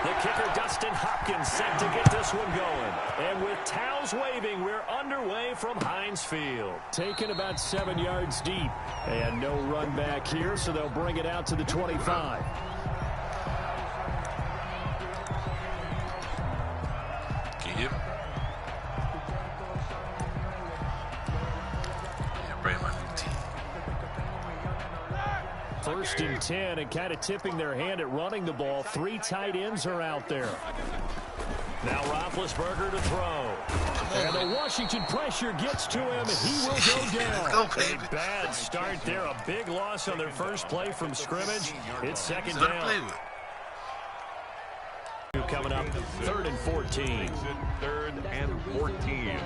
The kicker, Dustin Hopkins, set to get this one going. And with towels waving, we're underway from Heinz Field. Taken about 7 yards deep. And no run back here, so they'll bring it out to the 25. Give. Bring my 15. First and 10, and kind of tipping their hand at running the ball. 3 tight ends are out there. Now Roethlisberger to throw. And the Washington pressure gets to him, and he will go down. Go, baby. A bad start there. A big loss on their first play from scrimmage. It's second down. Coming up, 3rd and 14. 3rd and 14.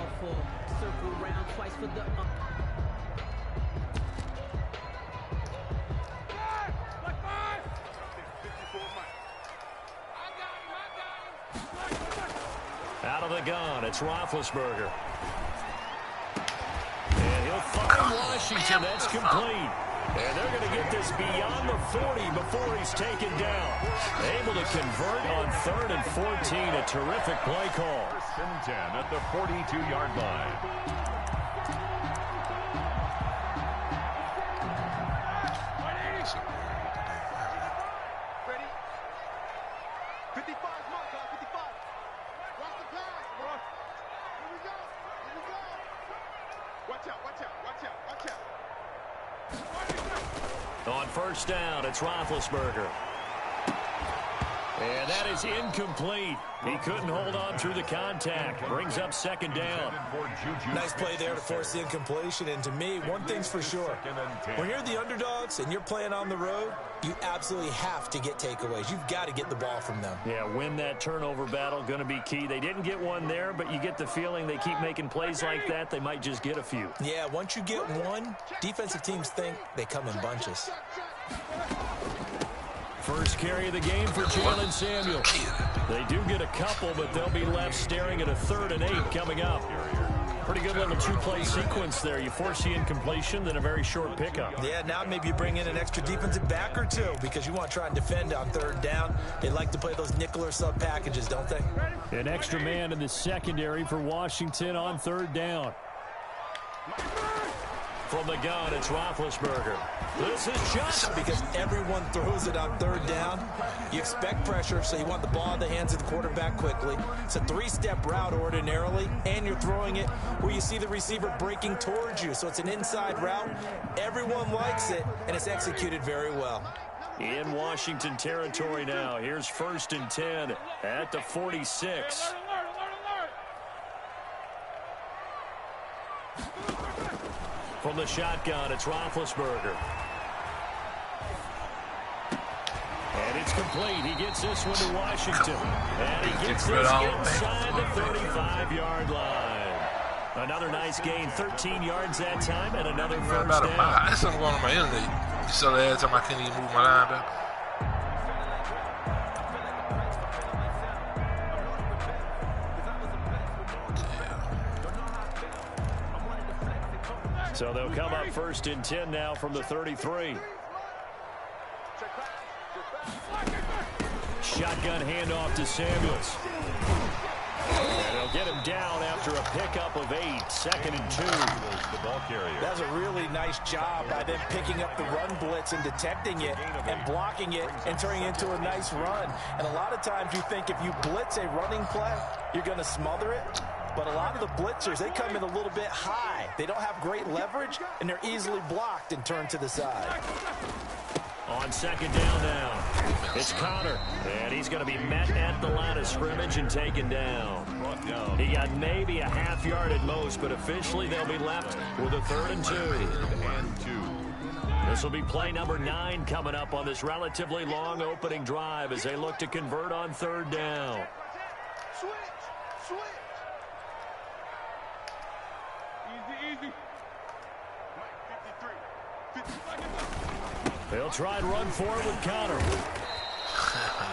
Out of the gun, it's Roethlisberger. And he'll find Washington. That's complete. And they're going to get this beyond the 40 before he's taken down. Able to convert on 3rd and 14. A terrific play call. 1st and 10 at the 42-yard line. On 1st down, it's Roethlisberger. And that is incomplete. He couldn't hold on through the contact. Brings up 2nd down. Nice play there to force the incompletion. And to me, one thing's for sure. When you're the underdogs and you're playing on the road, you absolutely have to get takeaways. You've got to get the ball from them. Yeah, win that turnover battle, going to be key. They didn't get one there, but you get the feeling they keep making plays like that, they might just get a few. Yeah, once you get one, defensive teams think they come in bunches. First carry of the game for Jalen Samuels. They do get a couple, but they'll be left staring at a 3rd and 8 coming up. Pretty good little 2-play sequence there. You force the incompletion, then a very short pickup. Yeah, now maybe you bring in an extra defensive back or two because you want to try and defend on 3rd down. They like to play those nickel or sub packages, don't they? An extra man in the secondary for Washington on 3rd down. From the gun, it's Roethlisberger. This is just because everyone throws it on 3rd down. You expect pressure, so you want the ball in the hands of the quarterback quickly. It's a 3-step route ordinarily, and you're throwing it where you see the receiver breaking towards you. So it's an inside route. Everyone likes it, and it's executed very well. In Washington territory now. Here's 1st and 10 at the 46. From the shotgun, it's Roethlisberger. And it's complete. He gets this one to Washington. And he gets this inside the 35-yard line. Another nice gain, 13 yards that time, and another first down. That's something going on my internet. You saw the last time I couldn't even move my line back. So they'll come up 1st and 10 now from the 33. Shotgun handoff to Samuels. And they'll get him down after a pickup of 8. 2nd and 2. The ball carrier. That's a really nice job by them picking up the run blitz and detecting it and blocking it and turning it into a nice run. And a lot of times you think if you blitz a running play, you're going to smother it. But a lot of the blitzers, they come in a little bit high. They don't have great leverage, and they're easily blocked and turned to the side. On 2nd down now, it's Connor, and he's going to be met at the line of scrimmage and taken down. He got maybe a half yard at most, but officially they'll be left with a 3rd and 2. This will be play number 9 coming up on this relatively long opening drive as they look to convert on 3rd down. Switch. Easy. 53. They'll try and run forward with Connor.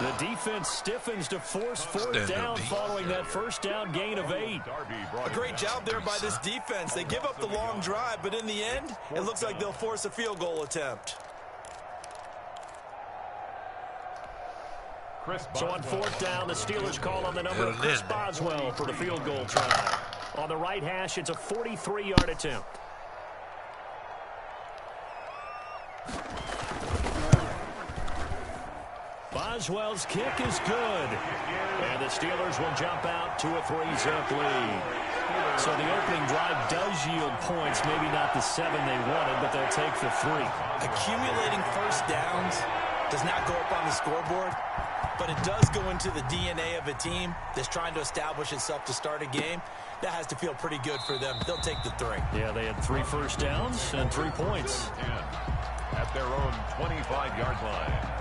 The defense stiffens to force 4th down following that 1st down gain of 8. A great job there by this defense. They give up the long drive, but in the end, it looks like they'll force a field goal attempt. So on fourth down, the Steelers call on the number of Chris Boswell for the field goal try. On the right hash, it's a 43-yard attempt. Boswell's kick is good. And the Steelers will jump out to a 3-zip lead. So the opening drive does yield points, maybe not the 7 they wanted, but they'll take the 3. Accumulating first downs does not go up on the scoreboard, but it does go into the DNA of a team that's trying to establish itself to start a game. That has to feel pretty good for them. They'll take the 3. Yeah, they had 3 first downs and 3 points. At their own 25-yard line.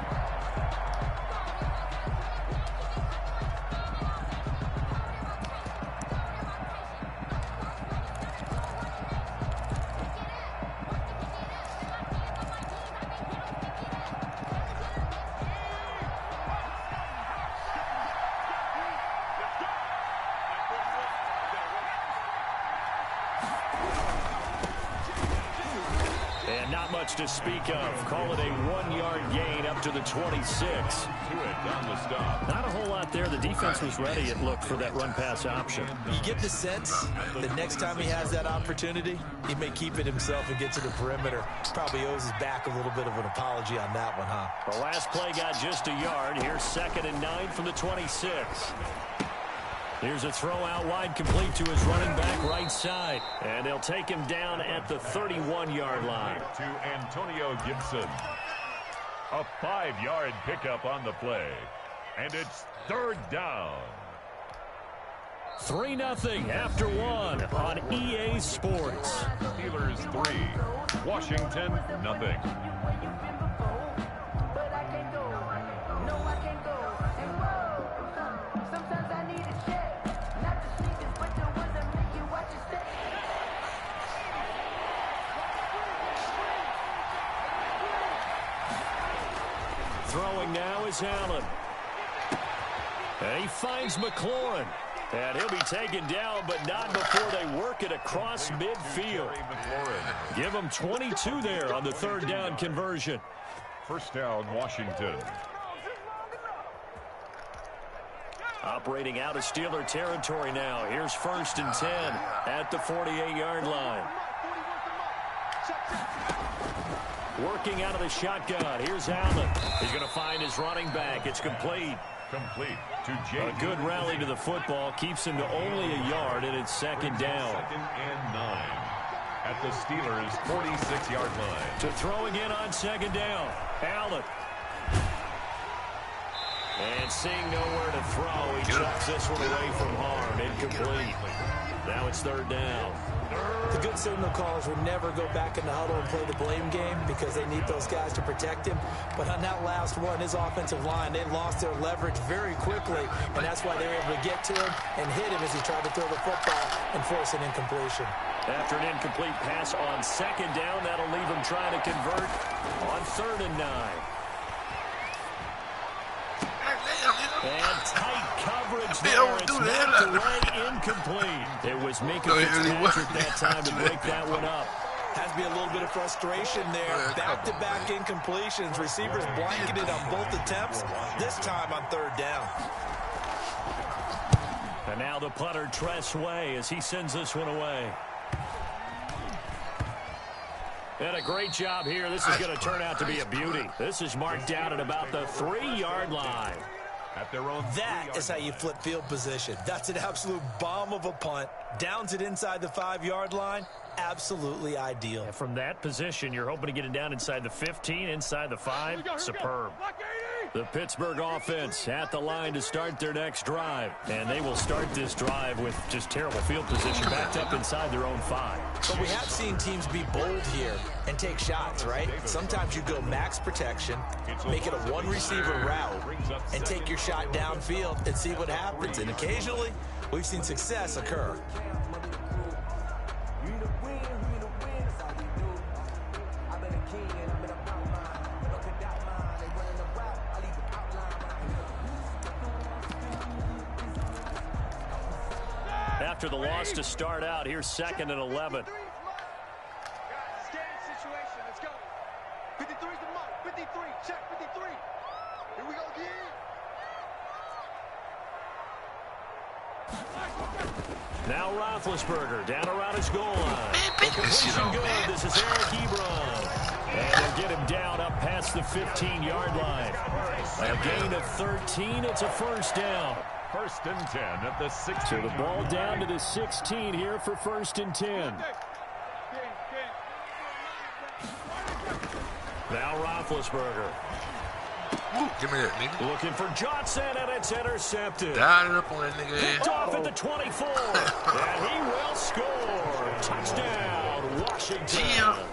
To speak of. Call it a 1-yard gain up to the 26. Down the stop. Not a whole lot there. The defense was ready, it looked, for that run-pass option. You get the sense that next time he has that opportunity, he may keep it himself and get to the perimeter. Probably owes his back a little bit of an apology on that one, huh? The last play got just a yard. Here's 2nd and 9 from the 26. Here's a throw out wide, complete to his running back right side. And they'll take him down at the 31-yard line. To Antonio Gibson. A 5-yard pickup on the play. And it's 3rd down. 3-0 after 1 on EA Sports. Steelers 3. Washington, nothing. Throwing now is Allen. And he finds McLaurin. And he'll be taken down, but not before they work it across midfield. Give him 22 there on the 3rd down conversion. First down, Washington. Operating out of Steeler territory now. Here's 1st and 10 at the 48-yard line. Working out of the shotgun. Here's Allen. He's going to find his running back. It's complete. Complete to Jay. A good rally to the football. Keeps him to only a yard, and it's 2nd down. 2nd and 9 at the Steelers' 46-yard line. To throwing in on 2nd down. Allen. And seeing nowhere to throw, he chucks this one away from harm. Incomplete. Now it's 3rd down. The good signal callers will never go back in the huddle and play the blame game because they need those guys to protect him. But on that last one, his offensive line, they lost their leverage very quickly, and that's why they were able to get to him and hit him as he tried to throw the football and force an incompletion. After an incomplete pass on 2nd down, that'll leave him trying to convert on 3rd and 9. And tight coverage there. It's knocked away, incomplete. It was Minka Fitzpatrick that time to break that one up. Has to be a little bit of frustration there. Back-to-back incompletions. Receivers blanketed on both attempts, this time on 3rd down. And now the punter, Tress Way, as he sends this one away. And a great job here. This is going to turn out to be a beauty. This is marked out at about the 3-yard line. At their own that is how you flip field position. That's an absolute bomb of a punt. Downs it inside the 5-yard line. Absolutely ideal. And from that position, you're hoping to get it down inside the 15, inside the 5. Superb. The Pittsburgh offense at the line to start their next drive. And they will start this drive with just terrible field position backed up inside their own 5. But we have seen teams be bold here and take shots, right? Sometimes you go max protection, make it a one-receiver route, and take your shot downfield and see what happens. And occasionally, we've seen success occur. After the loss to start out, here's 2nd and 11. Situation. Let's go. 53's the mark. 53. Check 53. Here we go again. Now Roethlisberger down around his goal line. The completion good. This is Eric Ebron. And they'll get him down up past the 15-yard line. A gain of 13. It's a first down. 1st and 10 at the 16. So the ball down to the 16 here for 1st and 10. Now Roethlisberger. Give me that, nigga. Looking for Johnson, and it's intercepted. Died it up on that nigga. Picked off at the 24. And he will score. Touchdown, Washington. Yeah.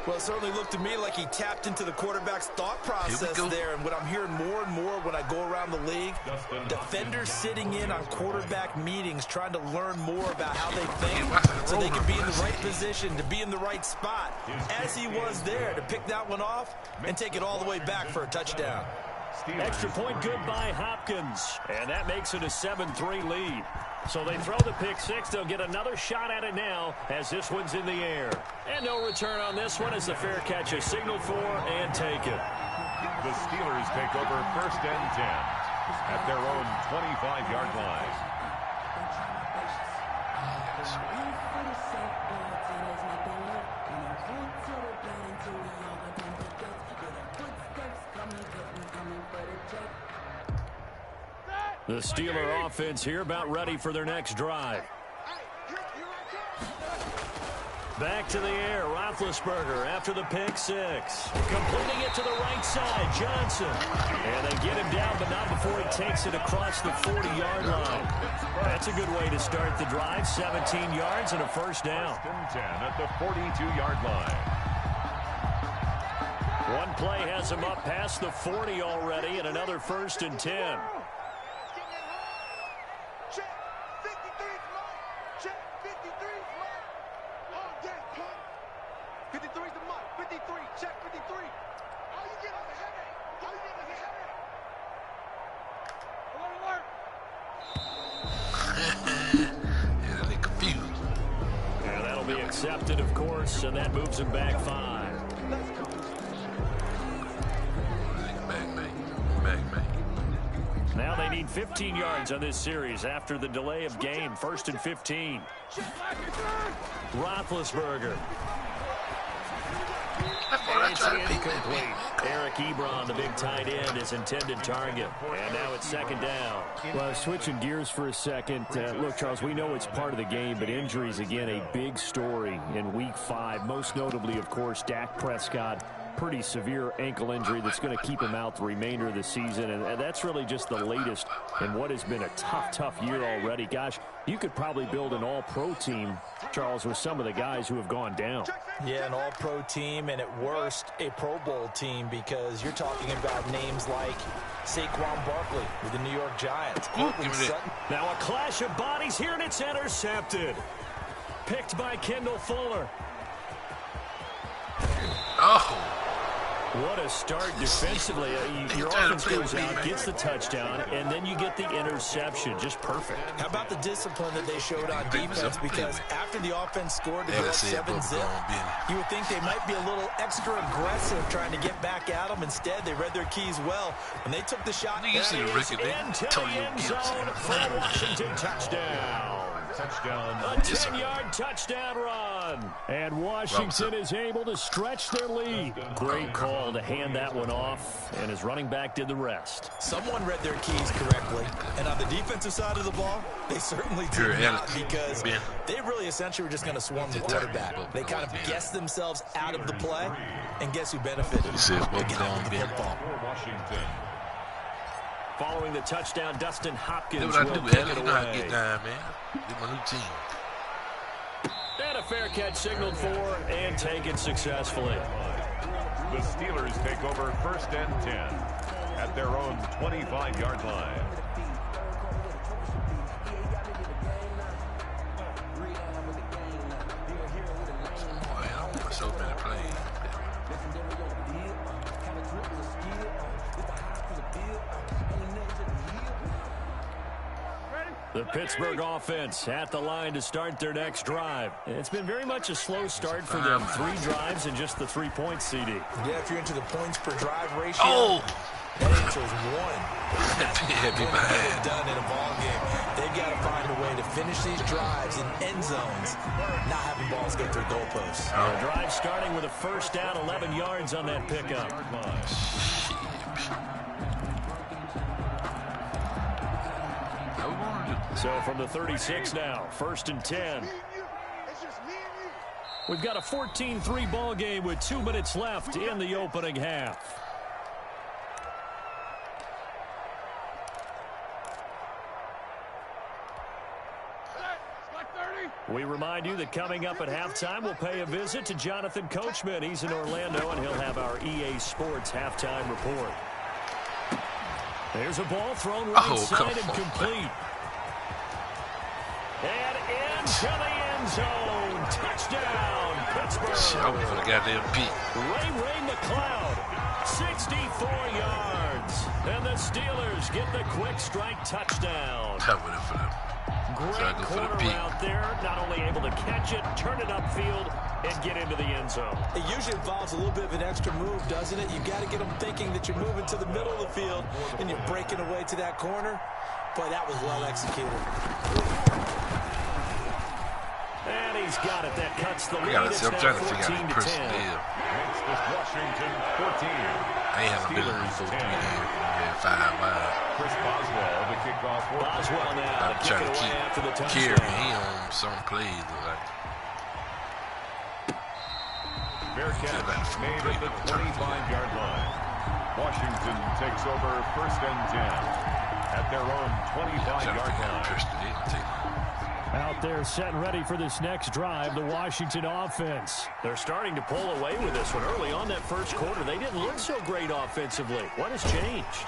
Well, it certainly looked to me like he tapped into the quarterback's thought process there. And what I'm hearing more and more when I go around the league, defenders sitting in on quarterback meetings trying to learn more about how they think so they can be in the right position, to be in the right spot, as he was there, to pick that one off and take it all the way back for a touchdown. Extra point good by Hopkins. And that makes it a 7-3 lead. So they throw the pick six. They'll get another shot at it now as this one's in the air. And no return on this one as the fair catch is signaled for and taken. The Steelers take over 1st and 10 at their own 25-yard line. The Steeler offense here about ready for their next drive. Back to the air, Roethlisberger after the pick six. Completing it to the right side, Johnson. And they get him down, but not before he takes it across the 40-yard line. That's a good way to start the drive. 17 yards and a first down. 1st and 10 at the 42-yard line. One play has him up past the 40 already, and another 1st and 10. Accepted, of course, and that moves him back 5. Now they need 15 yards on this series after the delay of game. 1st and 15. Roethlisberger. It's incomplete. Eric Ebron, the big tight end, is intended target. And now it's 2nd down. Well, switching gears for a second. Look, Charles, we know it's part of the game, but injuries, again, a big story in Week 5. Most notably, of course, Dak Prescott. Pretty severe ankle injury that's going to keep him out the remainder of the season. And that's really just the latest in what has been a tough year already. Gosh, you could probably build an all-pro team, Charles, with some of the guys who have gone down. Yeah, an all-pro team, and at worst, a Pro Bowl team, because you're talking about names like Saquon Barkley with the New York Giants. Now a clash of bodies here, and it's intercepted. Picked by Kendall Fuller. Oh. What a start defensively. Your offense goes out, gets the touchdown, and then you get the interception. Just perfect. How about the discipline that they showed on defense? Because after the offense scored to go up 7-zip, you would think they might be a little extra aggressive trying to get back at them. Instead, they read their keys well, and they took the shot. You see Ricky into the end zone for a Washington touchdown. Touchdown. A 10-yard touchdown run. And Washington is able to stretch their lead. Great call to hand that one off, and his running back did the rest. Someone read their keys correctly, and on the defensive side of the ball, they certainly did not, because they really essentially were just going to swarm the quarterback. They kind of guessed themselves out of the play, and guess who benefited? The football. Following the touchdown, Dustin Hopkins will take it You know how to away. get down, man. Get my new team. And a fair catch signaled for and taken successfully. The Steelers take over 1st and 10 at their own 25-yard line. Boy, so many plays. The Pittsburgh offense at the line to start their next drive. It's been very much a slow start for them. 3 drives and just the 3-point CD. Yeah, if you're into the points per drive ratio, that answer is 1. That's what they've done in a ball game. They've got to find a way to finish these drives in end zones, not having balls go through goalposts. The drive starting with a first down, 11 yards on that pickup. So from the 36 now, 1st and 10. We've got a 14-3 ball game with 2 minutes left in the opening half. We remind you that coming up at halftime, we'll pay a visit to Jonathan Coachman. He's in Orlando, and he'll have our EA Sports halftime report. There's a ball thrown right side and complete. And into the end zone. Touchdown, Pittsburgh. I went for the goddamn Pete. Ray McLeod, 64 yards. And the Steelers get the quick strike touchdown. I went for them. Great corner out there, not only able to catch it, turn it upfield, and get into the end zone. It usually involves a little bit of an extra move, doesn't it? You got to get them thinking that you're moving to the middle of the field and you're breaking away to that corner. Boy, that was well executed. And he's got it. That cuts the lead. I'm trying to figure out the person is. Makes this Washington 14. I ain't having been in for 3 games. 5 miles. Chris Boswell, the kickoff. Boswell now. I'm trying to keep after the Kieran. touchdown. He on some plays. Like, Bearcats made at the 25-yard line. Washington takes over 1st and 10 at their own 25-yard line. Out there set and ready for this next drive, the Washington offense. They're starting to pull away with this one. Early on that first quarter, they didn't look so great offensively. What has changed?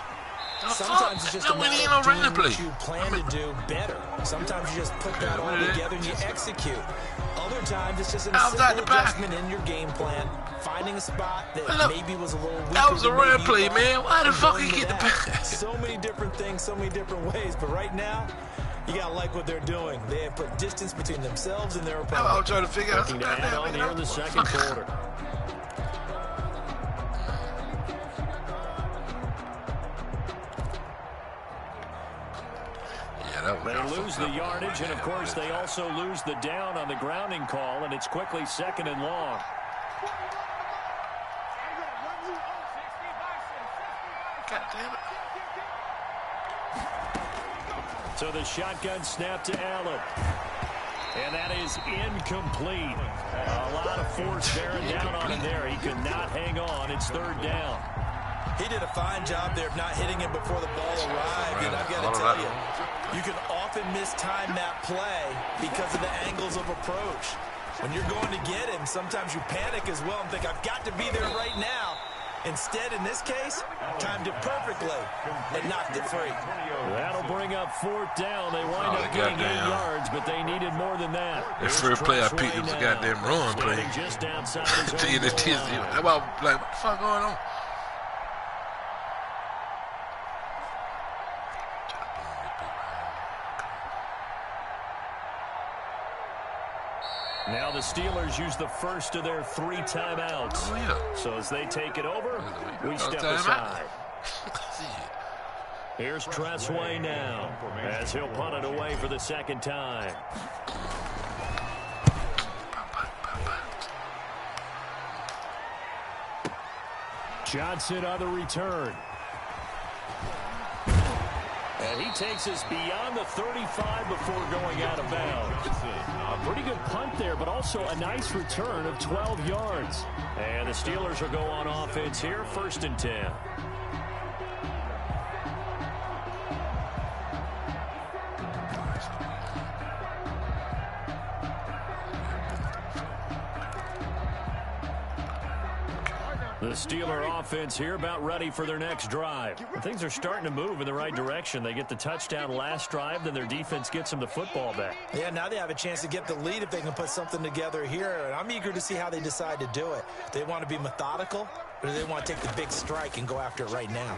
Sometimes it's just a matter of doing what you plan to do better. Sometimes you just put that all together and you execute. Other times it's just a simple adjustment in your game plan, finding a spot that maybe was a little weaker. That was a run play, man. Why the fuck he get the pass? So many different things, so many different ways. But right now, you got to like what they're doing. They have put distance between themselves and their opponent. I'm trying to figure out something to add on here in the second quarter. They lose the yardage, and of course they also lose the down on the grounding call, and it's quickly 2nd and long. God damn it. So the shotgun snap to Allen. And that is incomplete. A lot of force bearing down on him there. He could not hang on. It's 3rd down. He did a fine job there of not hitting him before the ball arrived. And I've got to tell you, you can often mistime that play because of the angles of approach. When you're going to get him, sometimes you panic as well and think, I've got to be there right now. Instead, in this case, timed it perfectly and knocked it free. That'll bring up 4th down. They wind up getting 8 yards, but they needed more than that. The first play I picked was a goddamn run play. Just outside his own like, what the fuck going on? Now the Steelers use the first of their 3 timeouts. Oh, yeah. So as they take it over, we step aside. Here's Tressway now as he'll punt it away for the 2nd time. Johnson on the return. And he takes us beyond the 35 before going out of bounds. A pretty good punt there, but also a nice return of 12 yards. And the Steelers will go on offense here, 1st and 10. The Steeler offense here about ready for their next drive. Things are starting to move in the right direction. They get the touchdown last drive, then their defense gets them the football back. Yeah, now they have a chance to get the lead if they can put something together here. And I'm eager to see how they decide to do it. Do they want to be methodical, or do they want to take the big strike and go after it right now?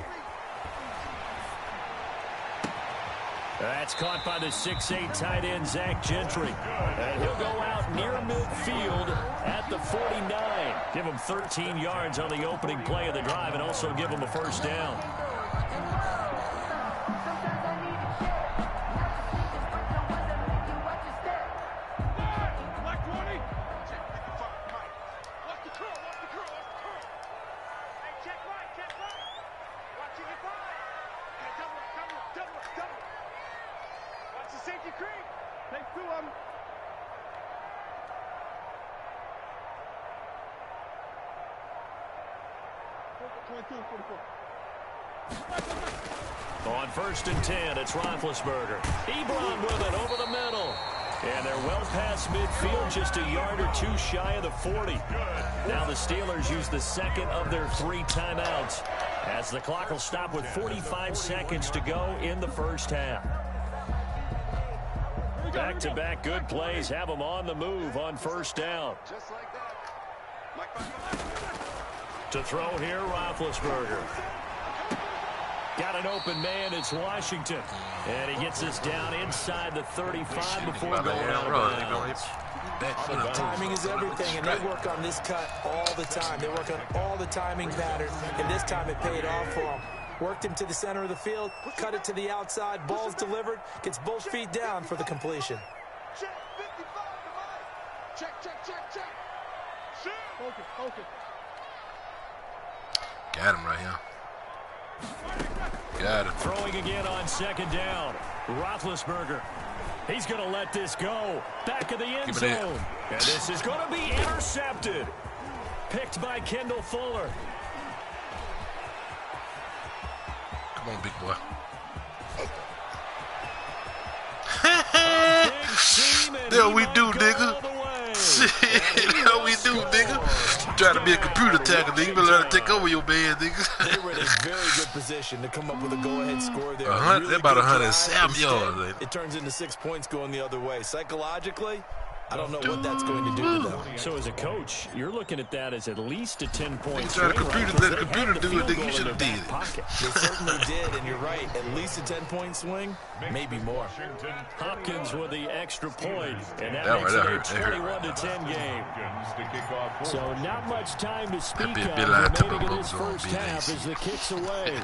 That's caught by the 6'8" tight end, Zach Gentry. And he'll go out near midfield at the 49. Give him 13 yards on the opening play of the drive and also give him a first down. On 1st and 10, it's Roethlisberger. Ebron with it over the middle. And they're well past midfield, just a yard or two shy of the 40. Now the Steelers use the second of their 3 timeouts as the clock will stop with 45 seconds to go in the first half. Back-to-back good plays have them on the move on 1st down. To throw here, Roethlisberger. Got an open man, it's Washington. And he gets us down inside the 35 before going out of bounds. Timing is everything, and they work on this cut all the time. They work on all the timing patterns, and this time it paid off for them. Worked him to the center of the field, cut it to the outside, ball's delivered, gets both feet down for the completion. Got him right here. Got him. Throwing again on 2nd down. Roethlisberger. He's going to let this go. Back of the end zone. And this is going to be intercepted. Picked by Kendall Fuller. Come on, big boy. That's what we do, nigga. That's what we do, nigga. Trying to be a computer tackle, nigga. You better learn to take over your man, nigga. They were in a very good position to come up with a go-ahead score there. They're about 107 yards. It turns into 6 points going the other way. Psychologically, I don't know what that's going to do to them. So as a coach, you're looking at that as at least a 10-point swing. Let the computer do it, nigga. You should have did it. They certainly did, and you're right. At least a 10-point swing, maybe more. Hopkins with the extra point, and that makes it a 21-10 game. So not much time to speak of remaining in this first half as the kick's away.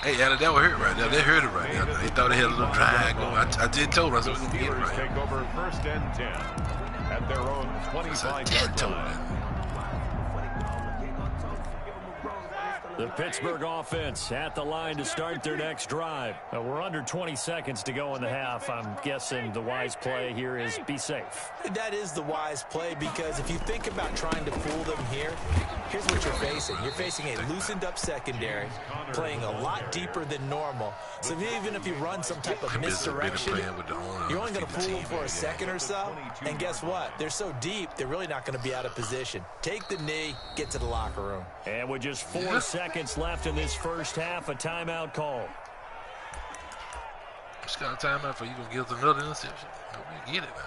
Hey, that was hurt right now. They heard it right now. They thought they had a little drag going. I did tell them I was going to get it right. Take over 1st and 10 at their own 25-yard line. The Pittsburgh offense at the line to start their next drive. We're under 20 seconds to go in the half. I'm guessing the wise play here is be safe. That is the wise play, because if you think about trying to fool them here, here's what you're facing. You're facing a loosened up secondary, playing a lot deeper than normal. So even if you run some type of misdirection, you're only going to fool them for a second or so. And guess what? They're so deep, they're really not going to be out of position. Take the knee, get to the locker room. And with just 4 seconds left in this first half, a timeout call. Just got a timeout for you going to give us another interception. We get it now.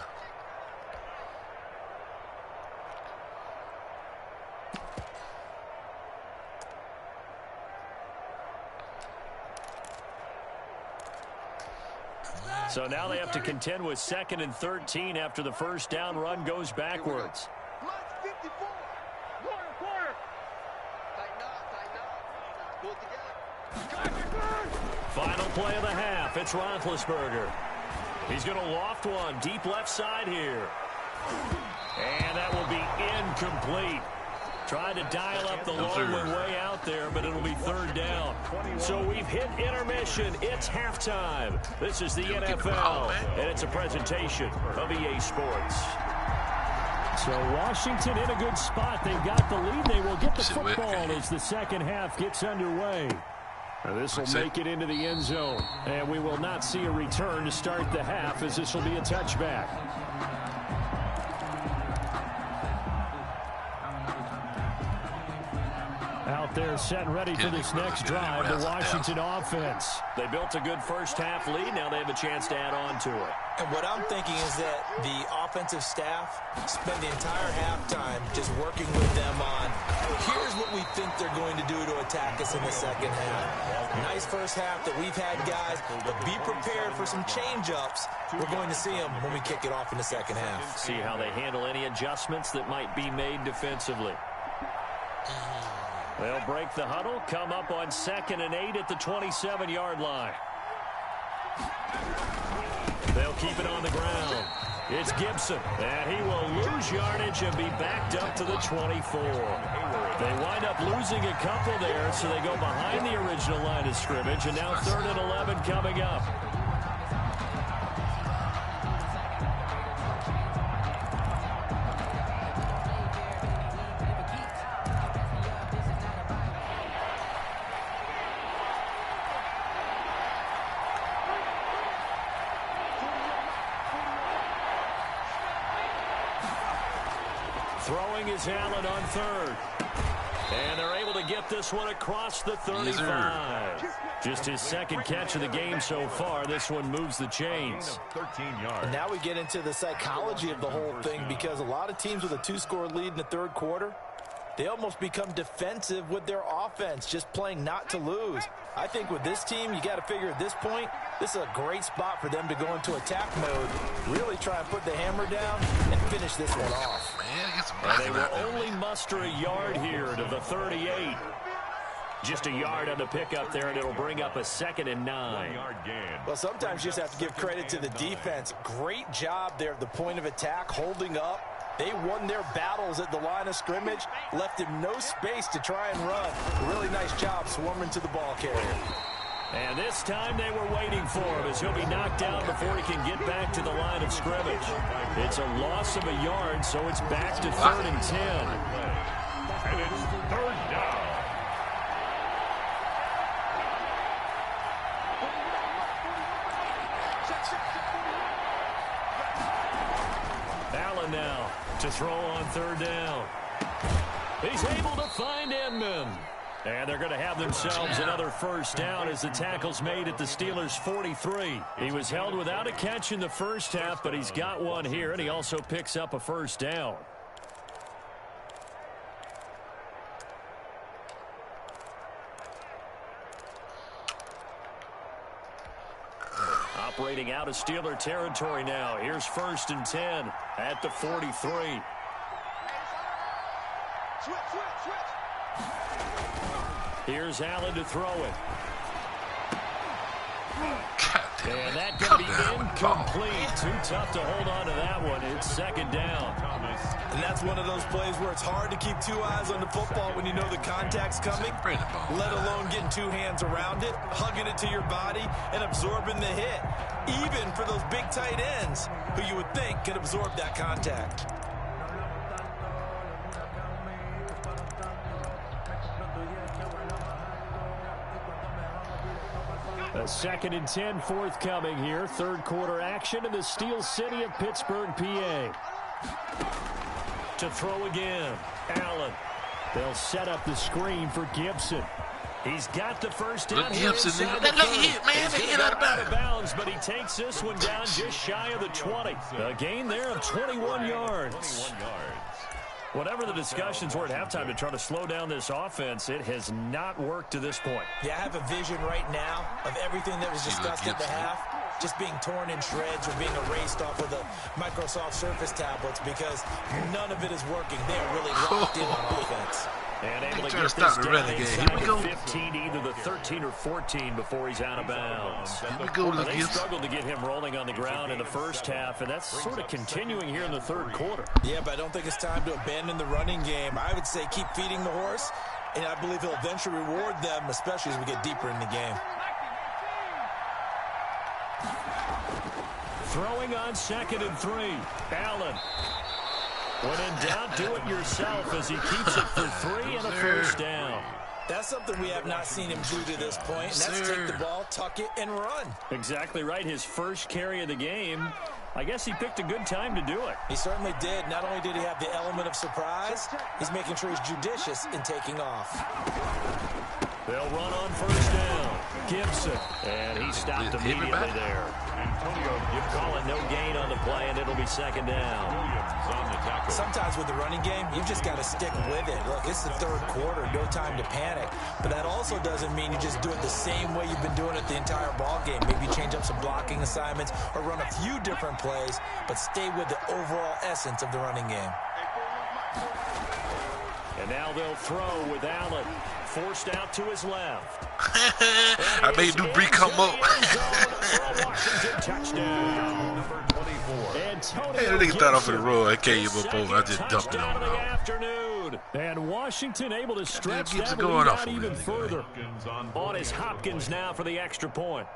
So now they have to contend with 2nd and 13 after the first down run goes backwards. Final play of the half. It's Roethlisberger. He's going to loft one deep left side here. And that will be incomplete. Tried to dial up the long one way out there, but it'll be 3rd down. So we've hit intermission. It's halftime. This is the NFL, and it's a presentation of EA Sports. So Washington in a good spot. They've got the lead. They will get the football as the second half gets underway. This will make it into the end zone, and we will not see a return to start the half, as this will be a touchback. Out there set and ready for this next drive, the Washington offense. They built a good first half lead. Now they have a chance to add on to it. And what I'm thinking is that the offensive staff spend the entire halftime just working with them on, here's what we think they're going to do to attack us in the second half. Nice first half that we've had, guys, but be prepared for some change-ups. We're going to see them when we kick it off in the second half. See how they handle any adjustments that might be made defensively. They'll break the huddle, come up on 2nd and 8 at the 27-yard line. They'll keep it on the ground. It's Gibson, and he will lose yardage and be backed up to the 24. They wind up losing a couple there, so they go behind the original line of scrimmage, and now 3rd and 11 coming up. Throwing is Allen on third. And they're able to get this one across the 35. Just his second catch of the game so far. This one moves the chains. 13 yards. And now we get into the psychology of the whole thing, because a lot of teams with a 2-score lead in the third quarter, they almost become defensive with their offense, just playing not to lose. I think with this team, you got to figure at this point, this is a great spot for them to go into attack mode, really try and put the hammer down and finish this one off. And they will only muster a yard here to the 38. Just a yard on the pickup there, and it'll bring up a 2nd and 9. Well, sometimes you just have to give credit to the defense. Great job there at the point of attack, holding up. They won their battles at the line of scrimmage, left him no space to try and run. Really nice job swarming to the ball carrier. And this time they were waiting for him, as he'll be knocked down before he can get back to the line of scrimmage. It's a loss of a yard, so it's back to 3rd and 10. And it's 3rd down. Allen now to throw on 3rd down. He's able to find Inman. And they're going to have themselves another 1st down as the tackle's made at the Steelers' 43. He was held without a catch in the first half, but he's got one here, and he also picks up a 1st down. Operating out of Steeler territory now. Here's 1st and 10 at the 43. Here's Allen to throw it. And that going to be incomplete. Too tough to hold on to that one. It's 2nd down. And that's one of those plays where it's hard to keep 2 eyes on the football when you know the contact's coming, let alone getting 2 hands around it, hugging it to your body, and absorbing the hit. Even for those big tight ends who you would think could absorb that contact. A 2nd and 10 forthcoming here. 3rd quarter action in the Steel City of Pittsburgh, PA. To throw again, Allen. They'll set up the screen for Gibson. He's got the 1st down here Gibson, inside the let him 30. hit, man. He's Hit out of bounds, but he takes this one down just shy of the 20. A gain there of 21 yards. 21 yards. Whatever the discussions were at halftime to try to slow down this offense, it has not worked to this point. Yeah, I have a vision right now of everything that was discussed at the half just being torn in shreds or being erased off of the Microsoft Surface tablets, because none of it is working. They are really locked in on offense. And able to trying get to stop this the down running game. inside Here we the go. 15, either the 13 or 14 before he's out of bounds. Here we go, Well, they Gibson. struggled to get him rolling on the ground in the first half, and that's sort of continuing here in the 3rd quarter. Yeah, but I don't think it's time to abandon the running game. I would say keep feeding the horse, and I believe he'll eventually reward them, especially as we get deeper in the game. Throwing on 2nd and 3. Allen. When in doubt, do it yourself as he keeps it for 3 and a 1st down. That's something we have not seen him do to this point, and that's take the ball, tuck it, and run. Exactly right. His first carry of the game. I guess he picked a good time to do it. He certainly did. Not only did he have the element of surprise, he's making sure he's judicious in taking off. They'll run on 1st down. Gibson. And he stopped immediately there. Calling no gain on the play, and it'll be 2nd down. Sometimes with the running game, you've just got to stick with it. Look, it's the 3rd quarter, no time to panic. But that also doesn't mean you just do it the same way you've been doing it the entire ball game. Maybe change up some blocking assignments or run a few different plays, but stay with the overall essence of the running game. And now they'll throw with Allen. Forced out to his left. I made Dupree come up. Hey, that nigga thought off of the road. I came up over. I just dumped it on him. And Washington able to stretch that going lead off out of even it, further. On is Hopkins now for the extra point.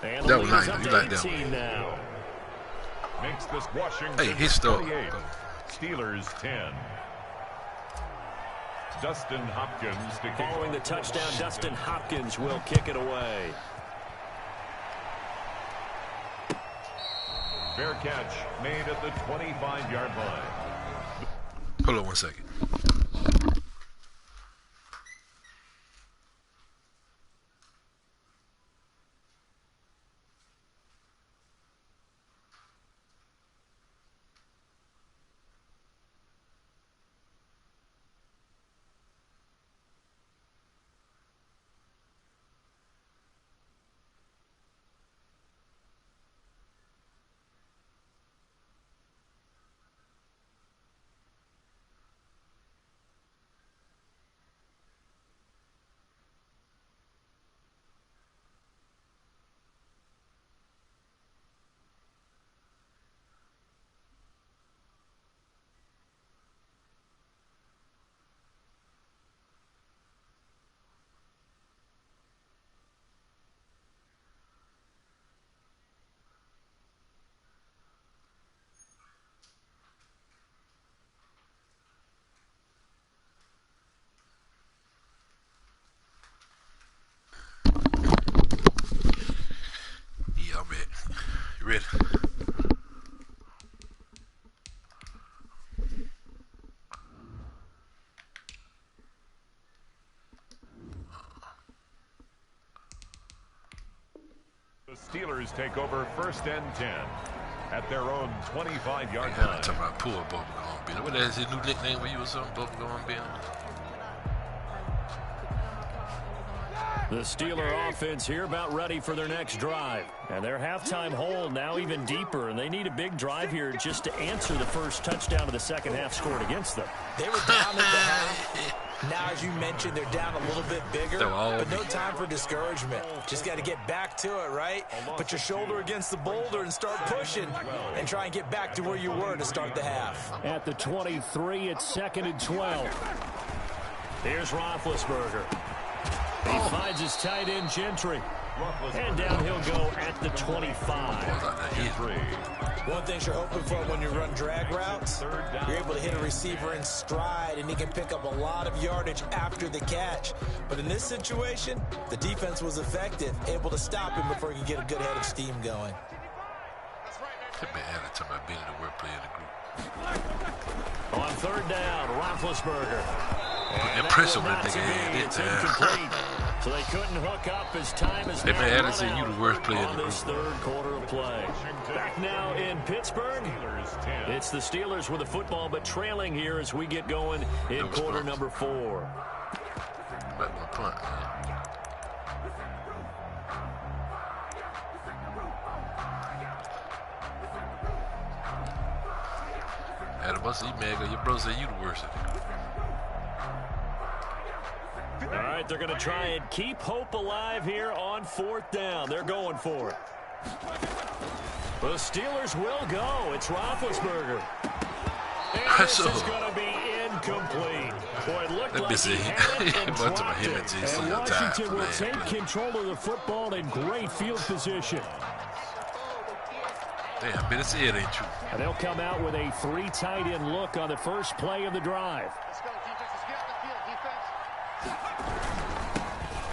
And That was nice. up You to like that 18 one. now. Makes this Washington Hey, he stole. 28, Steelers 10. Dustin Hopkins to kick Following the off. touchdown, Dustin Hopkins will kick it away. Fair catch made at the 25-yard line. Hold on 1 second. Ready? The Steelers take over 1st and 10 at their own 25-yard line. I'm talking about poor Bubblegum Ben. What is his new nickname when you was on Bubblegum Ben? The Steeler offense here about ready for their next drive. And their halftime hole now even deeper, and they need a big drive here just to answer the first touchdown of the second half scored against them. They were down at the half. Now, as you mentioned, they're down a little bit bigger, but no time for discouragement. Just got to get back to it, right? Put your shoulder against the boulder and start pushing and try and get back to where you were to start the half. At the 23, it's 2nd and 12. Here's Roethlisberger. He finds his tight end, Gentry. And down he'll go at the 25. One thing you're hoping for when you run drag routes, you're able to hit a receiver in stride, and he can pick up a lot of yardage after the catch. But in this situation, the defense was effective, able to stop him before he could get a good head of steam going. Could be added to my being the word play in the group. On 3rd down, Roethlisberger. Impressive when they get it's incomplete. So they couldn't hook up as time is now run out said you the worst player on this third quarter of play. Back now in Pittsburgh, it's the Steelers with the football, but trailing here as we get going in quarter number 4. Back my punt, man. Adam, what's email? Your bro said you the worst. All right, they're going to try and keep hope alive here on 4th down. They're going for it. The Steelers will go. It's Roethlisberger. And this is going to be incomplete. Boy, it looked like he had it and dropped it. And Washington will take control of the football in great field position. Damn, but it's it, ain't you? And they'll come out with a 3 tight end look on the first play of the drive.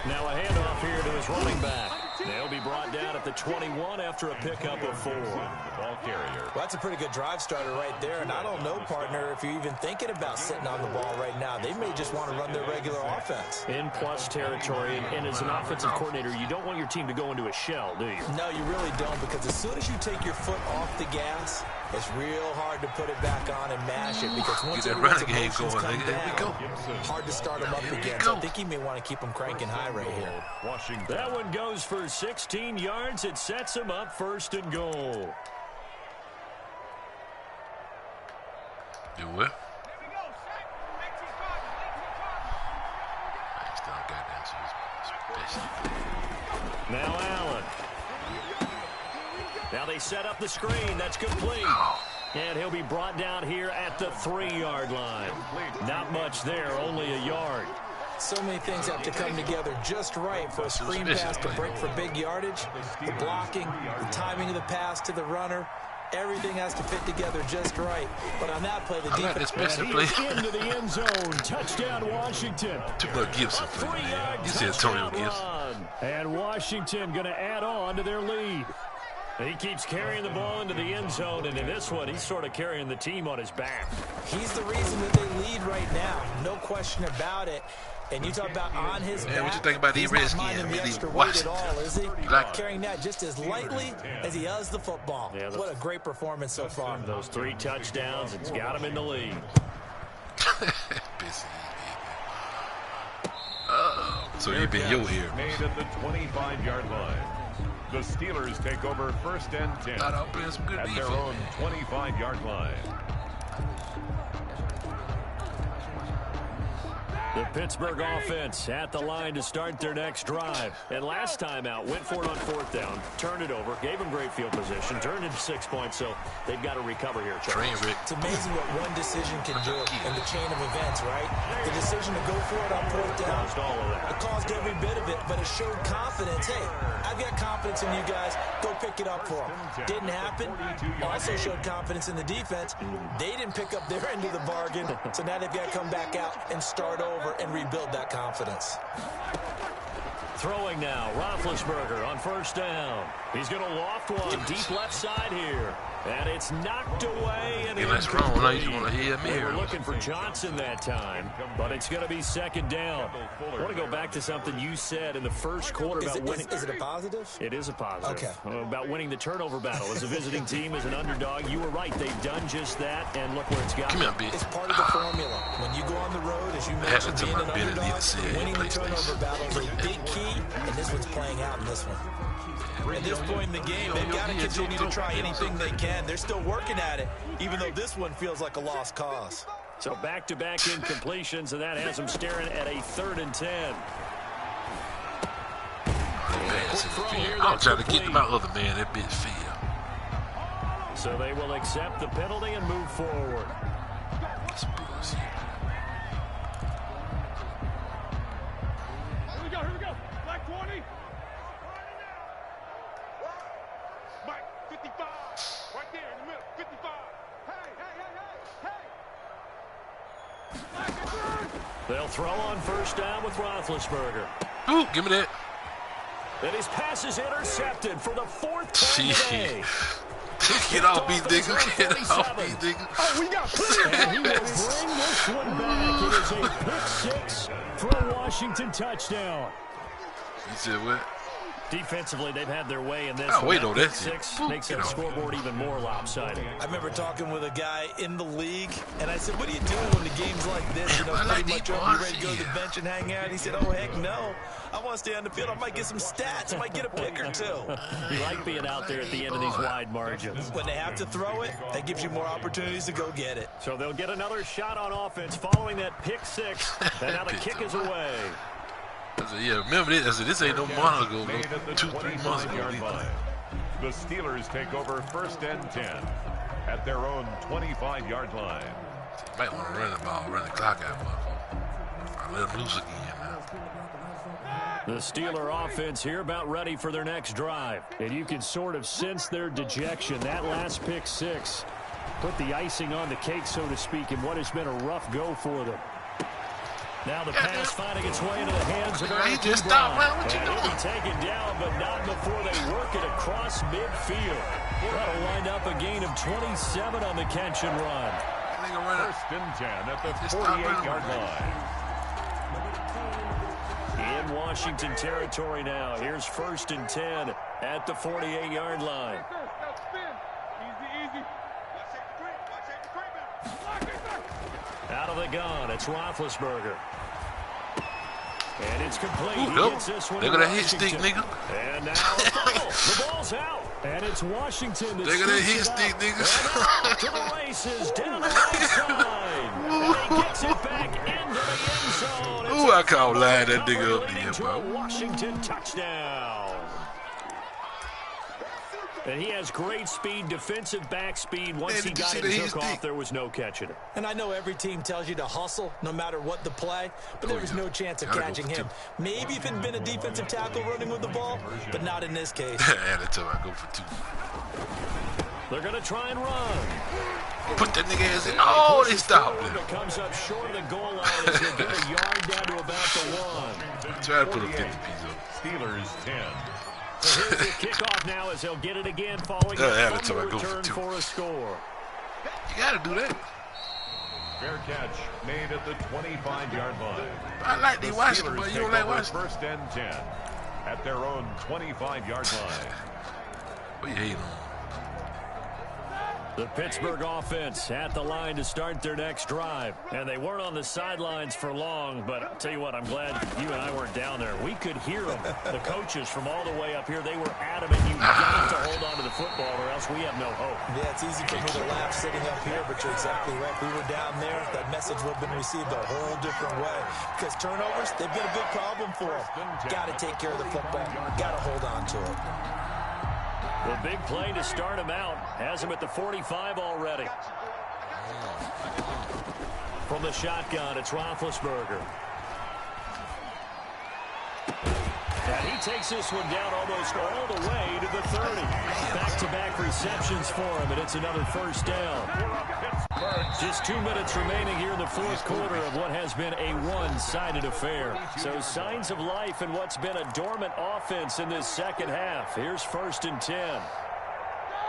Now a handoff here to his running back. They'll be brought down at the 21 after a pickup of 4. Ball carrier. Well, that's a pretty good drive starter right there. And I don't know, partner, if you're even thinking about sitting on the ball right now. They may just want to run their regular offense. In plus territory. And as an offensive coordinator, you don't want your team to go into a shell, do you? No, you really don't, because as soon as you take your foot off the gas, it's real hard to put it back on and mash it, because once that everyone's running game emotions going, come there we down, go. hard to start them up again. So I think you may want to keep them cranking high right here. Washington. That one goes for 16 yards. It sets him up 1st and goal. Do what? Now Allen. Now they set up the screen. That's complete. And he'll be brought down here at the 3-yard line. Not much there, only a yard. So many things have to come together just right for a screen pass to break for big yardage. The blocking, the timing of the pass to the runner, everything has to fit together just right. But on that play, the defense... into the end zone. Touchdown, Washington. Too much Gibson. You see Antonio Gibson. And Washington going to add on to their lead. He keeps carrying the ball into the end zone, and in this one, he's sort of carrying the team on his back. He's the reason that they lead right now. No question about it. And you talk about on his back. What you think about these Redskins? He's not minding the extra weight at all, is he? Carrying that just as lightly as he does the football. Yeah, what a great performance so far. Those 3 touchdowns, it's got him in the lead. So you've been your ear. Made at the 25-yard line. The Steelers take over 1st and 10 at their own 25-yard line. The Pittsburgh offense at the line to start their next drive. And last time out, went for it on 4th down, turned it over, gave them great field position, turned it 6 points, so they've got to recover here. It's amazing what one decision can do in the chain of events, right? The decision to go for it on 4th down, it caused every bit of it, but it showed confidence. Hey, I've got confidence in you guys. Go pick it up for them. Didn't happen. Also showed confidence in the defense. They didn't pick up their end of the bargain, so now they've got to come back out and start over and rebuild that confidence. Throwing now, Roethlisberger on 1st down. He's going to loft one deep left side here. And it's knocked away. And that's wrong. Now you want to hear me. They were looking for Johnson that time, but it's going to be 2nd down. I want to go back to something you said in the first quarter about winning. Is it a positive? It is a positive. Okay. About winning the turnover battle. As a visiting team, as an underdog, you were right. They've done just that, and look where it's got them. It's part of the formula. When you go on the road, as you mentioned, being an underdog, winning the turnover battle is a big key, and this one's playing out in this one. At this point in the game, they've got to continue to try anything they can. They're still working at it, even though this one feels like a lost cause. So back-to-back incompletions, and that has them staring at a 3rd and 10. I was trying to get my other man. That bitch failed. So they will accept the penalty and move forward. That's bullshit. Here we go. Black 20. Mike, 55. Right there in the middle. 55. Hey. They'll throw on 1st down with Roethlisberger. Ooh, give me that. And his pass is intercepted for the 4th time today. Get off me, nigga. Get off me, nigga. Oh, we got and he will bring this one back. It is a pick 6 for a Washington touchdown. You said what? Defensively, they've had their way in this. Wait, no, that's 6 makes that scoreboard even more lopsided. I remember talking with a guy in the league, and I said, what are you doing when the game's like this? You know, pretty much over, ready to go to the bench and hang out? He said, oh, heck no. I want to stay on the field. I might get some stats. I might get a pick or 2. You like being out there at the end of these wide margins. When they have to throw it, that gives you more opportunities to go get it. So they'll get another shot on offense following that pick 6, and now the kick is away. Yeah, remember this. I said, this ain't no month ago, 2-3 months ago. The Steelers take over 1st and 10 at their own 25-yard line. Might want to run the ball, run the clock out, motherfucker. Let them loose again now. The Steeler offense here about ready for their next drive. And you can sort of sense their dejection. That last pick 6 put the icing on the cake, so to speak, in what has been a rough go for them. Now the pass finding its way into the hands of He just stopped, man. What you He'll doing? be taken down, but not before they work it across midfield. That'll wind up a gain of 27 on the catch and run. 1st and 10 at the 48-yard line. In Washington territory now. Here's 1st and 10 at the 48-yard line. Out of the gun, it's Roethlisberger. And it's complete. Ooh, no. They're going to hit stick, nigga. And now the ball's out. And it's Washington. They're going to hit stick, nigga. To the races, down the right side. And he gets it back into the end zone. Ooh, I caught line that nigga up there, bro. Washington touchdown. And he has great speed, defensive back speed. Once he got it and took off, there was no catching it. And I know every team tells you to hustle no matter what the play, but there was no chance of catching him. Maybe if it had been a defensive tackle running with the ball, but not in this case. And that's how I go for 2. They're going to try and run. Put that nigga ass in. Oh, they stopped him. It comes up short of the goal line as he'll get a yard down to about the 1. Try to put a 50 piece up. Steelers 10. So here's the kickoff now as they'll get it again following a fumble return for a score. You got to do that. Fair catch made at the 25-yard line. I like these Washington, but you don't like Washington. First and 10 at their own 25-yard line. What you hating on? The Pittsburgh offense at the line to start their next drive. And they weren't on the sidelines for long, but I'll tell you what, I'm glad you and I weren't down there. We could hear them, the coaches from all the way up here. They were adamant you got to hold on to the football or else we have no hope. Yeah, it's easy for me to laugh sitting up here, but you're exactly right. We were down there. That message would have been received a whole different way. Because turnovers, they've been a big problem for them. Got to take care of the football. Got to hold on to it. The big play to start him out. Has him at the 45 already. From the shotgun, it's Roethlisberger. And he takes this one down almost all the way to the 30. Back-to-back receptions for him, and it's another first down. Just 2 minutes remaining here in the fourth quarter of what has been a one-sided affair. So signs of life in what's been a dormant offense in this second half. Here's first and 10.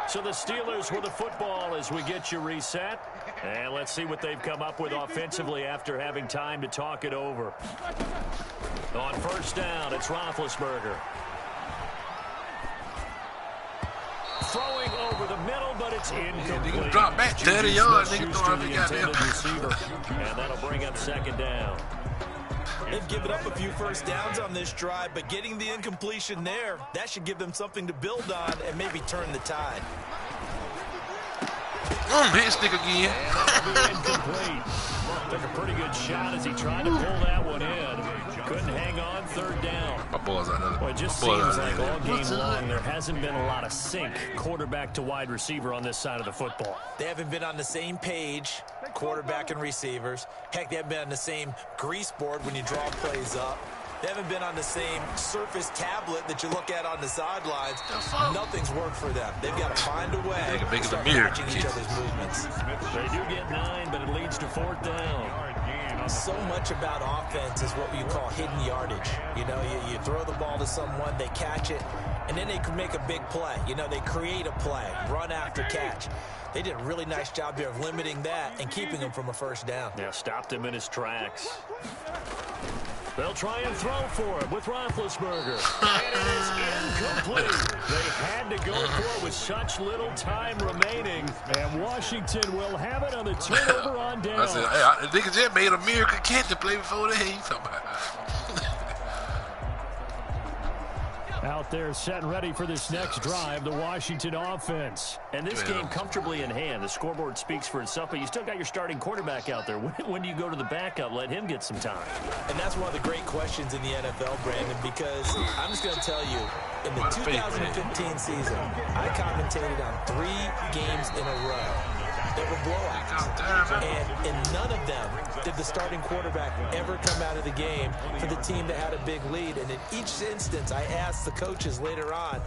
So the Steelers with the football as we get you reset. And let's see what they've come up with offensively after having time to talk it over. On first down, it's Roethlisberger. Throwing over the middle, but it's incomplete. Nigga drop back 30 yards. Nigga throw the goddamn receiver. And that'll bring up second down. They've given up a few first downs on this drive, but getting the incompletion there, that should give them something to build on and maybe turn the tide. Hit stick again. Incomplete. Took a pretty good shot as he tried to pull that one in. Couldn't hang on, third down. My boy's out of Well, it just seems like all game long there hasn't been a lot of sync quarterback to wide receiver on this side of the football. They haven't been on the same page, quarterback and receivers. Heck, they haven't been on the same grease board when you draw plays up. They haven't been on the same surface tablet that you look at on the sidelines. Nothing's worked for them. They've got to find a way to start matching each other's movements. They do get 9, but it leads to fourth down. So much about offense is what you call hidden yardage. You know, you throw the ball to someone, they catch it, and then they can make a big play. You know, they create a play, run after catch. They did a really nice job here of limiting that and keeping him from a first down. Yeah, stopped him in his tracks. They'll try and throw for him with Roethlisberger. And it is incomplete. They had to go for it with such little time remaining. And Washington will have it on the turnover on down. I said, hey, the niggas just made a miracle catch to play before that. You talking about? Out there set and ready for this next drive, the Washington offense. And this game comfortably in hand. The scoreboard speaks for itself, but you still got your starting quarterback out there. When do you go to the backup? Let him get some time. And that's one of the great questions in the NFL, Brandon, because I'm just going to tell you, in the 2015 season, I commentated on 3 games in a row that were blowouts. And in none of them did the starting quarterback ever come out of the game for the team that had a big lead. And in each instance, I asked the coaches later on,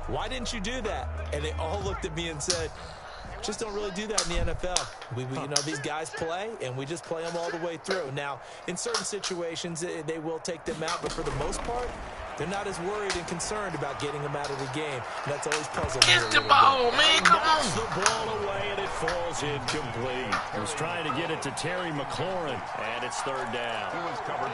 why didn't you do that? And they all looked at me and said, just don't really do that in the NFL. You know, these guys play, and we just play them all the way through. Now, in certain situations, they will take them out, but for the most part, they're not as worried and concerned about getting them out of the game. And that's always puzzled me. Get the ball, man. Come on. The ball away, and it falls incomplete. He was trying to get it to Terry McLaurin, and it's third down.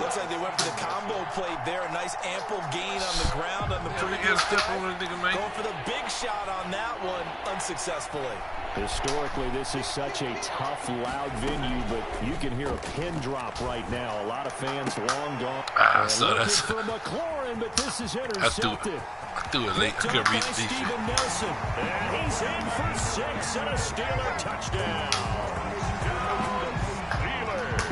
Looks like they went for the combo play there. A nice ample gain on the ground on the previous step on it, nigga, man. Going for the big shot on that one unsuccessfully. Historically, this is such a tough, loud venue, but you can hear a pin drop right now. A lot of fans long gone. So that's for McLaurin, but this is intercepted. I threw it late. I couldn't read the defense. Steven Nelson, and he's in for 6 and a Steeler touchdown.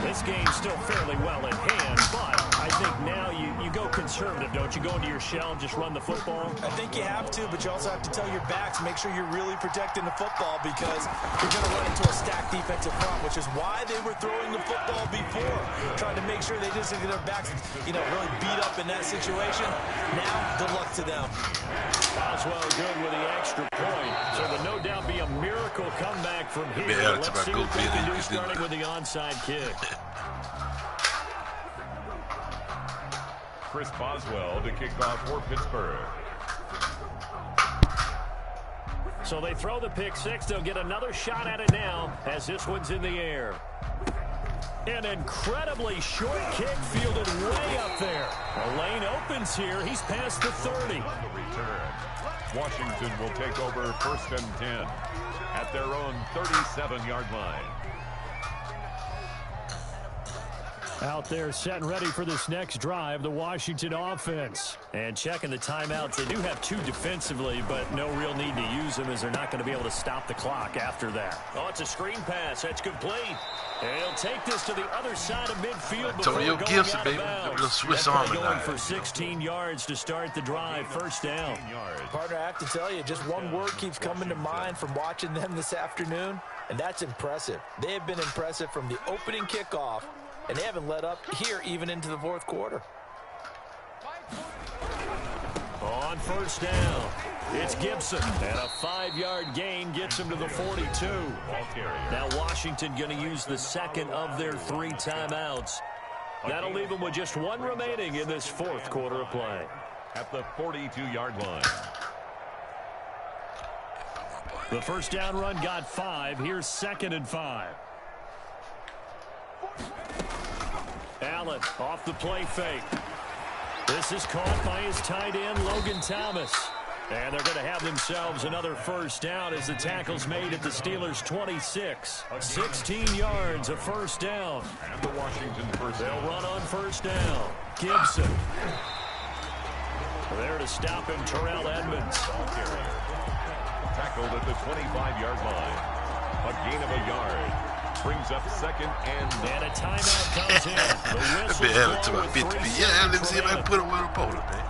This game's still fairly well in hand, but I think now you go conservative, don't you? Go into your shell and just run the football? I think you have to, but you also have to tell your backs, make sure you're really protecting the football because you're going to run into a stacked defensive front, which is why they were throwing the football before, trying to make sure they just get their backs, really beat up in that situation. Now, good luck to them. Boswell good with the extra point. So there'll no doubt be a miracle comeback from here. Yeah, let's see what they can do starting with the onside kick. Chris Boswell to kick off for Pittsburgh. So they throw the pick six. They'll get another shot at it now as this one's in the air. An incredibly short kick fielded way up there. The lane opens here. He's past the 30. Washington will take over 1st and 10 at their own 37-yard line. Out there set and ready for this next drive, the Washington offense. And checking the timeouts, they do have 2 defensively, but no real need to use them as they're not going to be able to stop the clock after that. Oh, it's a screen pass. That's complete. And he'll take this to the other side of midfield before going Gibson, out baby. of bounds. Little Swiss Army going knife. for 16 yards to start the drive. First down. Partner, I have to tell you, just one word keeps coming to mind from watching them this afternoon, and that's impressive. They have been impressive from the opening kickoff, and they haven't let up here even into the 4th quarter. On first down, it's Gibson, and a 5-yard gain gets him to the 42. Now Washington going to use the second of their 3 timeouts. That'll leave them with just 1 remaining in this 4th quarter of play. At the 42-yard line. The first down run got 5. Here's 2nd and 5. Allen off the play fake. This is caught by his tight end, Logan Thomas. And they're going to have themselves another first down as the tackle's made at the Steelers' 26. 16 yards, a first down. And the Washington first They'll down. run on first down. Gibson. There to stop him, Terrell Edmonds. Tackled at the 25-yard line. A gain of a yard. Brings up 2nd and a timeout comes in. The whistle Added to blow my with 50 3 feet. Yeah, let me seconds see if I can remaining. put it with a opponent, man.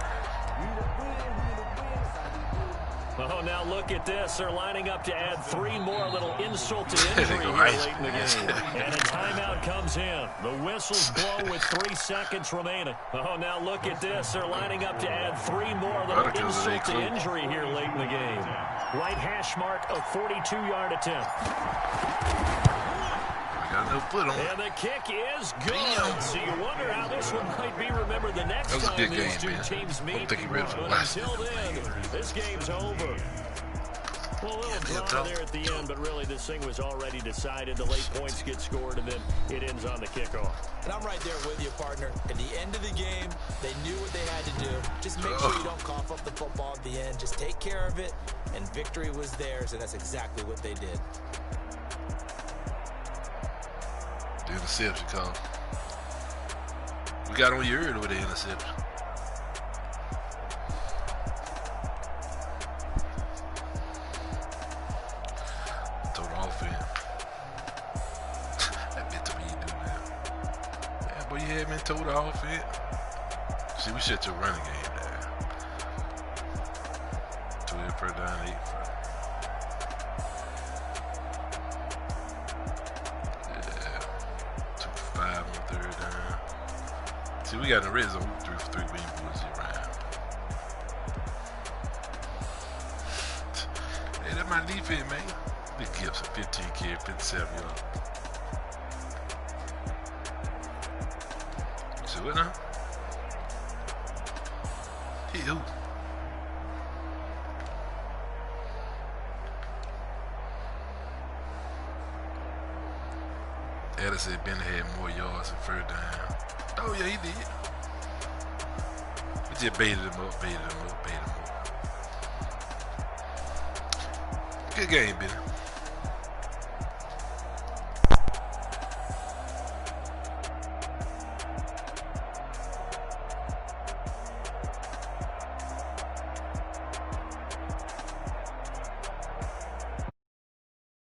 Oh, now look at this. They're lining up to add 3 more, little insult to injury here Right. late in the game. And a timeout comes in. The whistles blow with 3 seconds remaining. Oh, now look at this. They're lining up to add 3 more, little insult to injury here late in the game. Right hash mark, a 42-yard attempt. Got no foot on it. And the kick is good. So you wonder how this one might be remembered the next That was a time good these game, 2 man. teams I meet. don't think he ready for But Washington. until then, this game's over. Well, a little drama there at the end, but really this thing was already decided. The late points get scored, and then it ends on the kickoff. And I'm right there with you, partner. At the end of the game, they knew what they had to do. Just make sure you don't cough up the football at the end. Just take care of it, and victory was theirs, and that's exactly what they did. The interception call. We got on you early with the interception. Total offense. That bitch told me you do that. Yeah, boy, you had me total offense. See, we shut your running game down. 12 per down, 8 for. See, we got in the red zone 3 for 3. We ain't bullshit around. Hey, that's my defense, man. Big Gibson, 15 carry, 57 yards. See what now? He who? Addison said Ben had more yards and first down. Oh, yeah, he did. We just baited him up. Good game, Billy.